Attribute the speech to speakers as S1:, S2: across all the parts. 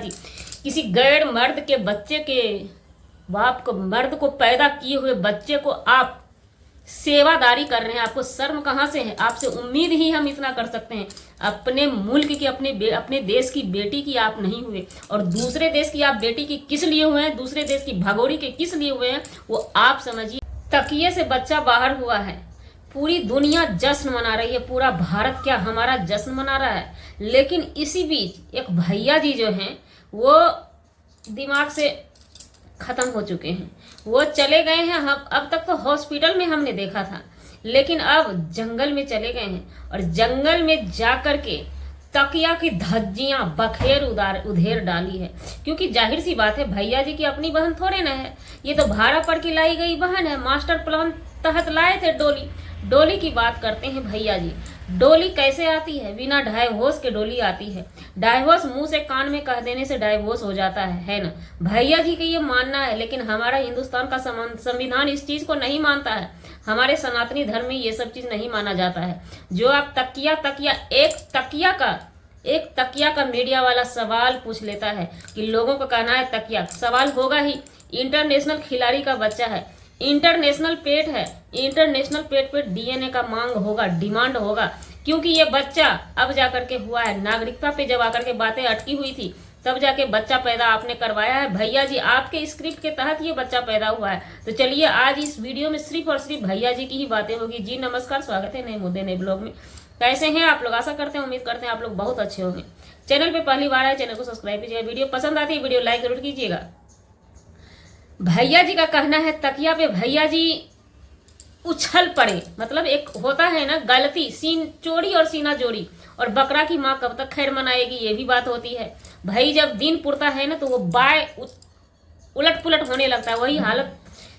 S1: जी, किसी गैर मर्द के बच्चे के बाप को, मर्द को पैदा किए हुए बच्चे को आप सेवादारी कर रहे हैं। आपको शर्म कहाँ से है? आपसे उम्मीद ही हम इतना कर सकते हैं। अपने मुल्क की, अपने देश की बेटी की आप नहीं हुए, और दूसरे देश की आप बेटी की किस लिए हुए हैं, दूसरे देश की भगोड़ी के किस लिए हुए हैं, वो आप समझिए। तकिए से बच्चा बाहर हुआ है, पूरी दुनिया जश्न मना रही है, पूरा भारत क्या हमारा जश्न मना रहा है। लेकिन इसी बीच एक भैया जी जो हैं वो दिमाग से खत्म हो चुके हैं, वो चले गए हैं। हम अब तक तो हॉस्पिटल में हमने देखा था, लेकिन अब जंगल में चले गए हैं, और जंगल में जाकर के तकिया की धज्जियां बखेर उधेर डाली है। क्योंकि जाहिर सी बात है, भैया जी की अपनी बहन थोड़े ना है, ये तो भाड़ा पर की लाई गई बहन है। मास्टर प्लान तहत लाए थे डोली। डोली की बात करते हैं भैया जी। डोली कैसे आती है? बिना डाइवोर्स के डोली आती है। डाइवोर्स मुंह से कान में कह देने से डाइवोर्स हो जाता है ना? भैया जी का ये मानना है, लेकिन हमारा हिंदुस्तान का संविधान इस चीज को नहीं मानता है। हमारे सनातनी धर्म में ये सब चीज नहीं माना जाता है। जो आप एक तकिया का मीडिया वाला सवाल पूछ लेता है कि लोगों का कहना है तकिया, सवाल होगा ही। इंटरनेशनल खिलाड़ी का बच्चा है, इंटरनेशनल पेट है, इंटरनेशनल पेट पे डीएनए का मांग होगा, डिमांड होगा, क्योंकि ये बच्चा अब जाकर के हुआ है। नागरिकता पे जब आकर के बातें अटकी हुई थी, तब जाके बच्चा पैदा आपने करवाया है। भैया जी आपके स्क्रिप्ट के तहत ये बच्चा पैदा हुआ है। तो चलिए आज इस वीडियो में सिर्फ और सिर्फ भैया जी की ही बातें होगी। जी नमस्कार, स्वागत है नए मुद्दे नए ब्लॉग में। कैसे हैं आप लोग? आशा करते हैं, उम्मीद करते हैं आप लोग बहुत अच्छे होंगे। चैनल पे पहली बार आए, चैनल को सब्सक्राइब कीजिएगा। वीडियो पसंद आती है वीडियो लाइक जरूर कीजिएगा। भैया जी का कहना है तकिया पे भैया जी उछल पड़े, मतलब एक होता है ना गलती, सीन चोरी और सीना जोड़ी, और बकरा की माँ कब तक खैर मनाएगी, ये भी बात होती है। भाई जब दिन पुरता है ना तो वो उलट पुलट होने लगता है। वही हालत,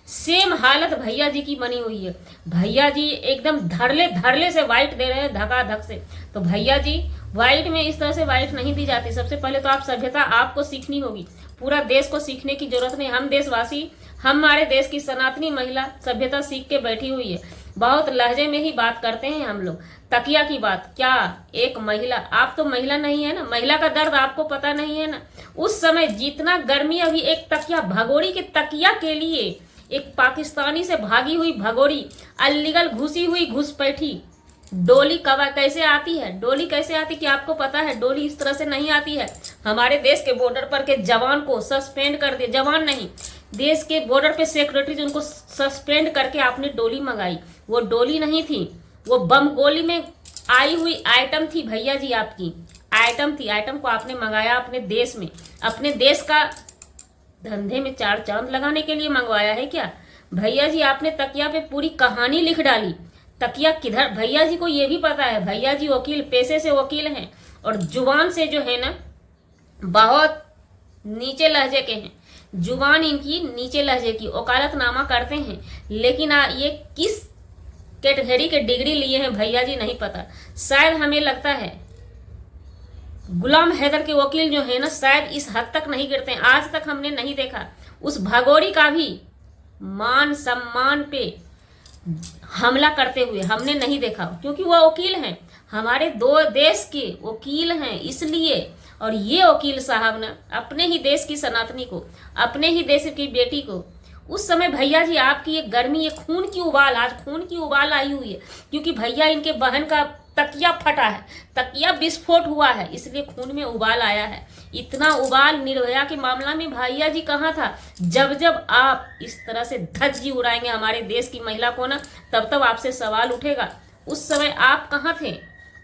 S1: सेम हालत भैया जी की बनी हुई है। भैया जी एकदम धड़ल्ले से वाइट दे रहे हैं, धकाधक से। तो भैया जी वाइट में इस तरह से वाइट नहीं दी जाती। सबसे पहले तो आप सभ्यता आपको सीखनी होगी। पूरा देश को सीखने की जरूरत नहीं। हम देशवासी, हमारे देश की सनातनी महिला सभ्यता सीख के बैठी हुई है। बहुत लहजे में ही बात करते हैं हम लोग। तकिया की बात, क्या एक महिला, आप तो महिला नहीं है ना, महिला का दर्द आपको पता नहीं है ना। उस समय जितना गर्मी, अभी एक तकिया, भगोड़ी के तकिया के लिए एक पाकिस्तानी से भागी हुई भगोड़ी, अलीगल घुसी हुई घुसपैठी डोली कब कैसे आती है? डोली कैसे आती कि आपको पता है? डोली इस तरह से नहीं आती है। हमारे देश के बॉर्डर पर के जवान को सस्पेंड कर दिया, जवान नहीं, देश के बॉर्डर पे सेक्रेटरी उनको सस्पेंड करके आपने डोली मंगाई। वो डोली नहीं थी, वो बम गोली में आई हुई आइटम थी। भैया जी आपकी आइटम थी। आइटम को आपने मंगाया अपने देश में, अपने देश का धंधे में चार चांद लगाने के लिए मंगवाया है क्या? भैया जी आपने तकिया पे पूरी कहानी लिख डाली। तकिया किधर? भैया जी को ये भी पता है, भैया जी वकील, पेशे से वकील हैं, और जुबान से जो है ना बहुत नीचे लहजे के हैं। जुबान इनकी नीचे लहजे की, वकालतनामा करते हैं। लेकिन ये किस कैटेगरी के डिग्री लिए हैं भैया जी नहीं पता। शायद हमें लगता है गुलाम हैदर के वकील जो है ना, शायद इस हद तक नहीं गिरते हैं। आज तक हमने नहीं देखा उस भगोड़ी का भी मान सम्मान पे हमला करते हुए, हमने नहीं देखा, क्योंकि वह वकील हैं, हमारे दो देश के वकील हैं इसलिए। और ये वकील साहब ना अपने ही देश की सनातनी को, अपने ही देश की बेटी को, उस समय भैया जी आपकी ये गर्मी, ये खून की उबाल, आज खून की उबाल आई हुई है, क्योंकि भैया इनके बहन का तकिया फटा है, तकिया विस्फोट हुआ है, इसलिए खून में उबाल आया है। इतना उबाल निर्भया के मामला में भैया जी कहाँ था? जब आप इस तरह से धज्जी उड़ाएंगे हमारे देश की महिला को ना, तब आपसे सवाल उठेगा। उस समय आप कहाँ थे?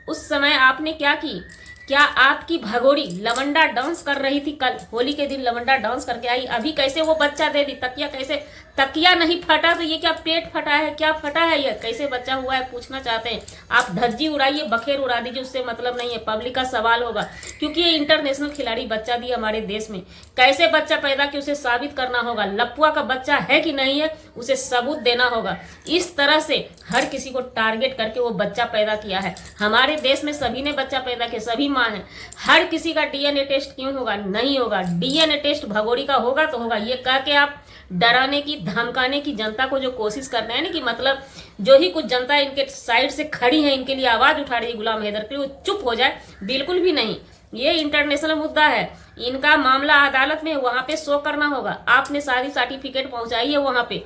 S1: उस समय आपने क्या की? क्या आपकी भगोड़ी लवंडा डांस कर रही थी? कल होली के दिन लवंडा डांस करके आई, अभी कैसे वो बच्चा दे दी? तकिया कैसे? तकिया नहीं फटा तो ये क्या पेट फटा है? क्या फटा है? ये कैसे बच्चा हुआ है पूछना चाहते हैं आप? धज्जी उड़ाइए, बखेर उड़ा दीजिए, उससे मतलब नहीं है। पब्लिक का सवाल होगा, क्योंकि ये इंटरनेशनल खिलाड़ी बच्चा दिया हमारे देश में। कैसे बच्चा पैदा कि उसे साबित करना होगा। लपुआ का बच्चा है कि नहीं है, उसे सबूत देना होगा। इस तरह से हर किसी को टारगेट करके वो बच्चा पैदा किया है। हमारे देश में सभी ने बच्चा पैदा किया, सभी माँ है। हर किसी का डीएनए टेस्ट क्यों होगा? नहीं होगा। डीएनए टेस्ट भगोड़ी का होगा तो होगा। ये कह के आप डराने की, धमकाने की जनता को जो कोशिश कर रहे हैं ना, कि मतलब जो ही कुछ जनता इनके साइड से खड़ी है, इनके लिए आवाज उठा रही है गुलाम हैदर के लिए, वो चुप हो जाए, बिल्कुल भी नहीं। ये इंटरनेशनल मुद्दा है। इनका मामला अदालत में, वहां पे शो करना होगा। आपने शादी सर्टिफिकेट पहुंचाई है वहां पे,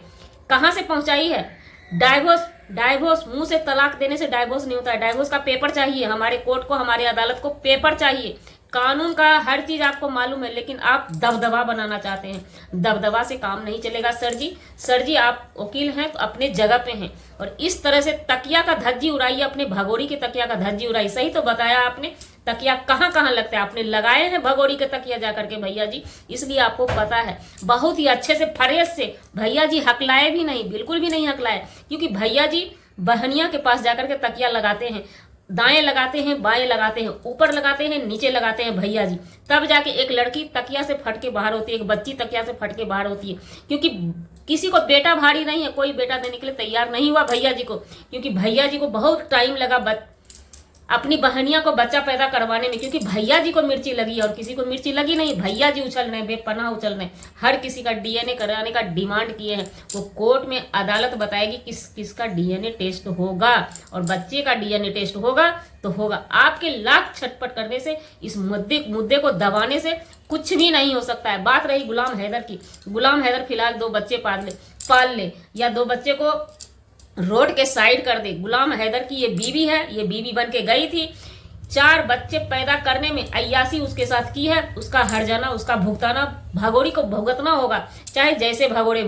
S1: कहां से पहुंचाई है? डाइवोर्स मुंह से तलाक देने से डाइवोर्स नहीं होता है। डाइवोर्स का पेपर चाहिए हमारे कोर्ट को, हमारे अदालत को पेपर चाहिए। कानून का हर चीज आपको मालूम है, लेकिन आप दबदबा बनाना चाहते हैं। दबदबा से काम नहीं चलेगा सर जी। सर जी आप वकील हैं तो अपने जगह पे हैं, और इस तरह से तकिया का धज्जी उड़ाइए, अपने भगोड़ी के तकिया का धज्जी उड़ाइए। सही तो बताया आपने, तकिया कहाँ कहाँ लगता है आपने लगाए हैं भगोड़ी के तकिया जा करके भैया जी, इसलिए आपको पता है। बहुत ही अच्छे से फरेज से भैया जी हकलाए भी नहीं, बिल्कुल भी नहीं हकलाए, क्योंकि भैया जी बहनिया के पास जाकर के तकिया लगाते हैं, दाएं लगाते हैं, बाएं लगाते हैं, ऊपर लगाते हैं, नीचे लगाते हैं भैया जी, तब जाके एक लड़की तकिया से फट के बाहर होती है, एक बच्ची तकिया से फट के बाहर होती है। क्योंकि किसी को बेटा भारी नहीं है, कोई बेटा देने के लिए तैयार नहीं हुआ भैया जी को, क्योंकि भैया जी को बहुत टाइम लगा अपनी बहनिया को बच्चा पैदा करवाने में, क्योंकि भैया जी को मिर्ची लगी और किसी को मिर्ची लगी नहीं। भैया जी उछल रहे, बेपनाह उछल रहे, हर किसी का डीएनए कराने का डिमांड किए हैं। वो कोर्ट में अदालत बताएगी किसका डीएनए टेस्ट होगा, और बच्चे का डीएनए टेस्ट होगा तो होगा। आपके लाख छटपट करने से, इस मुद्दे को दबाने से कुछ भी नहीं हो सकता है। बात रही गुलाम हैदर की, गुलाम हैदर फिलहाल 2 बच्चे पाल ले या 2 बच्चे को रोड के साइड कर दे। गुलाम हैदर की ये बीवी है, ये बीवी बन के गई थी, 4 बच्चे पैदा करने में अय्यासी उसके साथ की है। उसका हर्जाना, उसका भुगताना भगोड़ी को भुगतना होगा, चाहे जैसे भगोड़ी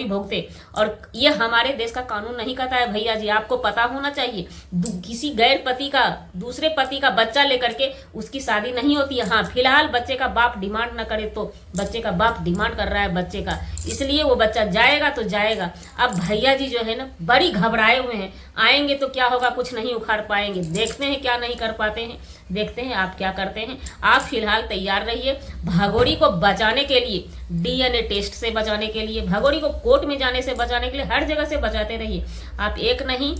S1: भुगते। और ये हमारे देश का कानून नहीं कहता है भैया जी, आपको पता होना चाहिए। किसी गैर पति का, दूसरे पति का बच्चा लेकर के उसकी शादी नहीं होती है। हाँ, फिलहाल बच्चे का बाप डिमांड न करे तो बच्चे का बाप डिमांड कर रहा है बच्चे का, इसलिए वो बच्चा जाएगा तो जाएगा। अब भैया जी जो है ना बड़ी घबराए हुए हैं, आएंगे तो क्या होगा, कुछ नहीं उखाड़ पाएंगे। देखते हैं क्या नहीं कर पाते हैं, देखते हैं आप क्या करते हैं। आप फिलहाल तैयार रहिए भगोड़ी को बचाने के लिए, डीएनए टेस्ट से बचाने के लिए, भगोड़ी को कोर्ट में जाने से बचाने के लिए, हर जगह से बचाते रहिए। आप एक नहीं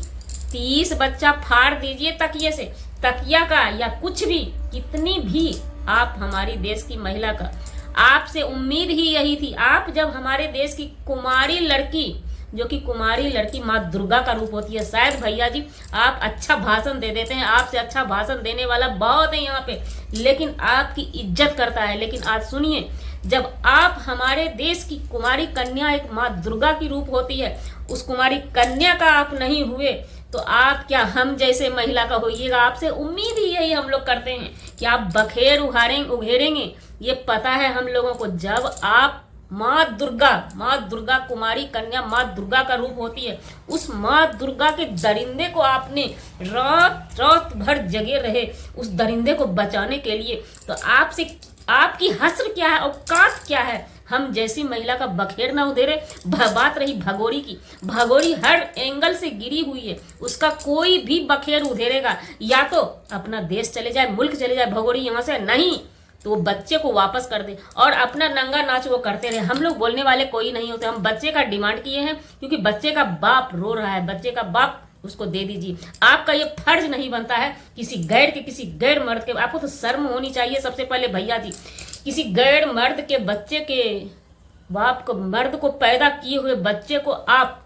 S1: 30 बच्चा फाड़ दीजिए तकिए से, तकिया का या कुछ भी, कितनी भी। आप हमारी देश की महिला का, आपसे उम्मीद ही यही थी। आप जब हमारे देश की कुमारी लड़की, जो कि कुमारी लड़की माँ दुर्गा का रूप होती है, शायद भैया जी आप अच्छा भाषण दे देते हैं, आपसे अच्छा भाषण देने वाला बहुत है यहाँ पे, लेकिन आपकी इज्जत करता है। लेकिन आज सुनिए, जब आप हमारे देश की कुमारी कन्या, एक माँ दुर्गा की रूप होती है, उस कुमारी कन्या का आप नहीं हुए तो आप क्या हम जैसे महिला का होइएगा? आपसे उम्मीद ही यही हम लोग करते हैं कि आप बखेर उघेरेंगे। ये पता है हम लोगों को, जब आप माँ दुर्गा कुमारी कन्या माँ दुर्गा का रूप होती है, उस माँ दुर्गा के दरिंदे को आपने रात भर जगे रहे उस दरिंदे को बचाने के लिए, तो आपसे आपकी हस्र क्या है, औकात क्या है? हम जैसी महिला का बखेर ना उधेरे। बात रही भगोड़ी की, भगोड़ी हर एंगल से गिरी हुई है, उसका कोई भी बखेर उधेरेगा, या तो अपना देश चले जाए, मुल्क चले जाए भगोड़ी यहाँ से, नहीं तो वो बच्चे को वापस कर दे और अपना नंगा नाच वो करते रहे। हम लोग बोलने वाले कोई नहीं होते, हम बच्चे का डिमांड किए हैं क्योंकि बच्चे का बाप रो रहा है, बच्चे का बाप उसको दे दीजिए। आपका ये फर्ज नहीं बनता है किसी गैर मर्द के, आपको तो शर्म होनी चाहिए सबसे पहले भैया जी, किसी गैर मर्द के बच्चे के बाप को, मर्द को पैदा किए हुए बच्चे को आप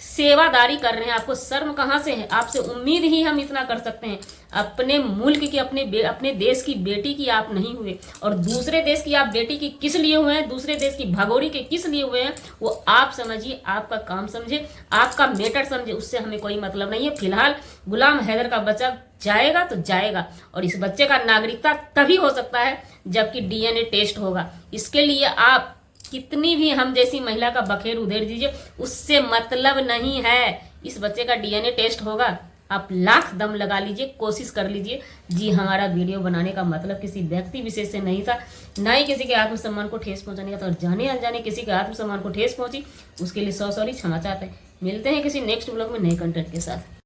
S1: सेवादारी कर रहे हैं। आपको शर्म कहाँ से है? आपसे उम्मीद ही हम इतना कर सकते हैं। अपने मुल्क की, अपने देश की बेटी की आप नहीं हुए, और दूसरे देश की आप बेटी की किस लिए हुए हैं, दूसरे देश की भगोड़ी के किस लिए हुए हैं, वो आप समझिए, आपका काम समझे, आपका मैटर समझे, उससे हमें कोई मतलब नहीं है। फिलहाल गुलाम हैदर का बच्चा जाएगा तो जाएगा, और इस बच्चे का नागरिकता तभी हो सकता है जबकि डीएनए टेस्ट होगा। इसके लिए आप कितनी भी हम जैसी महिला का बखेर उधेर दीजिए, उससे मतलब नहीं है। इस बच्चे का डीएनए टेस्ट होगा, आप लाख दम लगा लीजिए, कोशिश कर लीजिए। जी, हमारा वीडियो बनाने का मतलब किसी व्यक्ति विशेष से नहीं था, ना ही किसी के आत्मसम्मान को ठेस पहुंचाने का था, और जाने अनजाने किसी के आत्मसम्मान को ठेस पहुंची उसके लिए सॉरी, क्षमा चाहते हैं। मिलते हैं किसी नेक्स्ट ब्लॉग में नए कंटेंट के साथ।